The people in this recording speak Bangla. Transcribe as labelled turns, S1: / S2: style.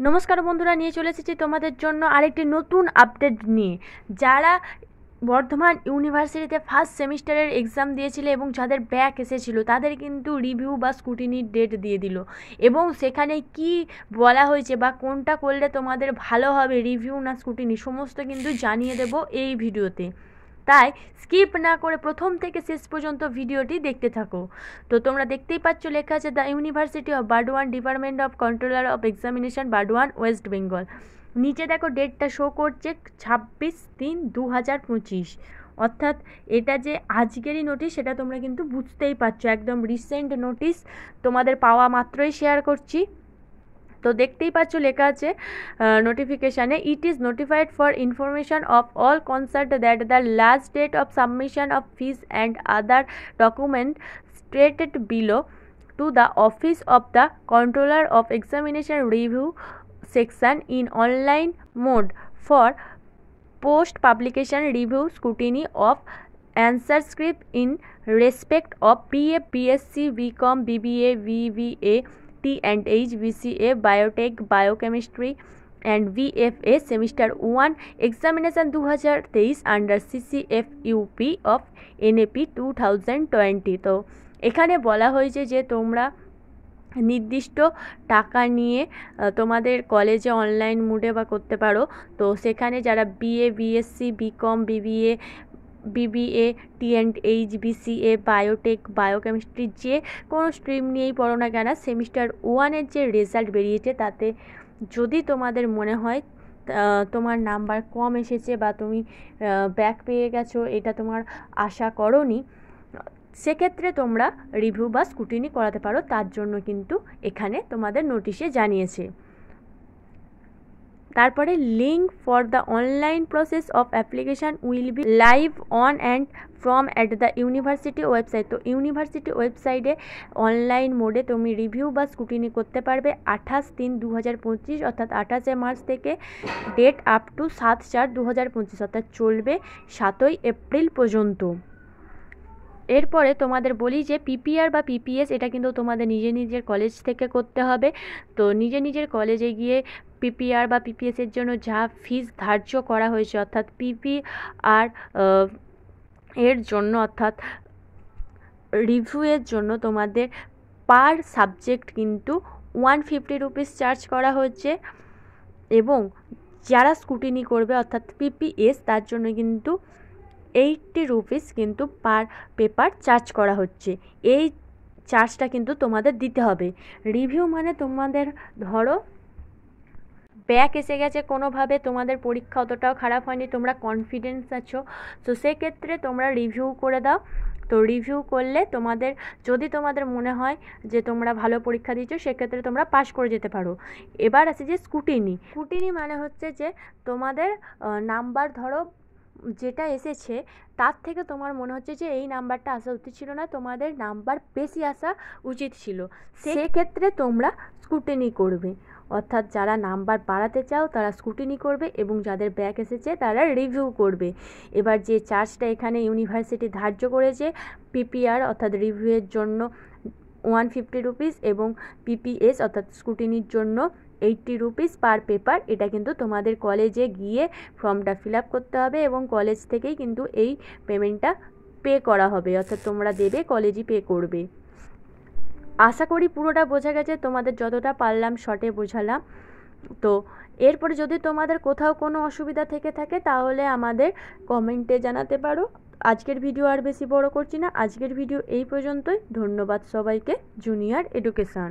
S1: নমস্কার বন্ধুরা, নিয়ে চলে এসেছি তোমাদের জন্য আরেকটি নতুন আপডেট নিয়ে। যারা বর্ধমান ইউনিভার্সিটিতে ফার্স্ট সেমিস্টারের এক্সাম দিয়েছিল এবং যাদের ব্যাক এসেছিল তাদের কিন্তু রিভিউ বা স্কুটিনির ডেট দিয়ে দিল, এবং সেখানে কি বলা হয়েছে বা কোনটা করলে তোমাদের ভালো হবে, রিভিউ না স্কুটিনি, সমস্ত কিন্তু জানিয়ে দেব এই ভিডিওতে। তাই স্কিপ না করে প্রথম থেকে শেষ পর্যন্ত ভিডিওটি দেখতে থাকো। তো তোমরা দেখতেই পাচ্ছ, লেখা আছে the university of Burdwan, department of controller of examination, Burdwan, West Bengal. নিচে দেখো ডেটটা শো করছে 26/3/2025, অর্থাৎ এটা যে আজকেরই নোটিশ সেটা তোমরা কিন্তু বুঝতেই পারছো, একদম রিসেন্ট নোটিশ, তোমাদের পাওয়া মাত্রই শেয়ার করছি। তো দেখতেই পাচ্ছ লেখা আছে নোটিফিকেশানে, it is notified for information of all concert that the last date of submission of fees and other document stated below to the Office of the Controller of Examination Review section in online mode for post publication review scrutiny of answer script in respect of BA, BSc, BCom, BBA, BBA, T&H, BCA, Biotech, Biochemistry and VFA Semester 1 Examination 2023 under CCFUP of NAP 2020। তো এখানে বলা হয়েছে যে তোমরা নির্দিষ্ট টাকা নিয়ে তোমাদের কলেজে অনলাইন মোডে বা করতে পারো। তো সেখানে যারা BA, BSc, BCom, BBA, BBA, T&H, BCA, biotech, biochemistry, যে কোনো স্ট্রিম নিয়েই পড়ো না কেন, সেমিস্টার 1-এর যে রেজাল্ট বেরিয়েছে তাতে যদি তোমাদের মনে হয় তোমার নাম্বার কম এসেছে বা তুমি ব্যাক পেয়ে গেছো, এটা তোমার আশা করোনি, সেক্ষেত্রে তোমরা রিভিউ বা স্কুটিনি করাতে পারো। তার জন্য কিন্তু এখানে তোমাদের নোটিশে জানিয়েছে। তারপরে link for the online process of application will be live on and from at the university website. তো ইউনিভার্সিটি ওয়েবসাইটে অনলাইন মোডে তুমি রিভিউ বা স্কুটিনি করতে পারবে 28/3/2025, অর্থাৎ 28শে মার্চ থেকে ডেট আপ টু 7/4/2025, অর্থাৎ চলবে 7ই এপ্রিল পর্যন্ত। এরপরে তোমাদের বলি যে পিপিআর বা পিপিএস এটা কিন্তু তোমাদের নিজের কলেজ থেকে করতে হবে। তো নিজের কলেজে গিয়ে পিপিআর বা পিপিএসের জন্য যা ফিস ধার্য করা হয়েছে, অর্থাৎ পিপিআর এর জন্য, অর্থাৎ রিভিউয়ের জন্য তোমাদের পার সাবজেক্ট কিন্তু 150 রুপিস চার্জ করা হচ্ছে, এবং যারা স্কুটিনি করবে অর্থাৎ পিপিএস তার জন্য কিন্তু 80 রুপিস কিন্তু পার পেপার চার্জ করা হচ্ছে। এই চার্জটা কিন্তু তোমাদের দিতে হবে। রিভিউ মানে তোমাদের ধরো ব্যাক এসে গেছে কোনোভাবে, তোমাদের পরীক্ষা অতটাও খারাপ হয়নি, তোমরা কনফিডেন্স আছো, তো সেক্ষেত্রে তোমরা রিভিউ করে দাও। তো রিভিউ করলে তোমাদের, যদি তোমাদের মনে হয় যে তোমরা ভালো পরীক্ষা দিচ্ছ, সেক্ষেত্রে তোমরা পাস করে যেতে পারো। এবার আছে যে স্কুটিনি মানে হচ্ছে যে তোমাদের নাম্বার ধরো যেটা এসেছে তার থেকে তোমার মনে হচ্ছে যে এই নাম্বারটা আসা উচিত ছিল না, তোমাদের নাম্বার বেশি আসা উচিত ছিল, সেক্ষেত্রে তোমরা স্কুটিনি করবে। অর্থাৎ যারা নাম্বার বাড়াতে চাও তারা স্কুটিনি করবে, এবং যাদের ব্যাক এসেছে তারা রিভিউ করবে। এবার যে চার্জটা এখানে ইউনিভার্সিটি ধার্য করেছে পিপিআর অর্থাৎ রিভিউয়ের জন্য 150 রুপিস এবং পিপিএস অর্থাৎ স্কুটিনির জন্য 80 রুপিস পার পেপার, এটা কিন্তু তোমাদের কলেজে গিয়ে ফর্মটা ফিল আপ করতে হবে, এবং কলেজ থেকেই কিন্তু এই পেমেন্টটা পে করা হবে, অর্থাৎ তোমরা দেবে, কলেজই পে করবে। আশা করি পুরোটা বোঝা গেছে, তোমাদের যতটা পারলাম শর্টে বোঝালাম। তো এরপরে যদি তোমাদের কোথাও কোনো অসুবিধা থেকে থাকে তাহলে আমাদের কমেন্টে জানাতে পারো। আজকের ভিডিও আর বেশি বড় করছি না, আজকের ভিডিও এই পর্যন্তই। ধন্যবাদ সবাইকে। Junior education.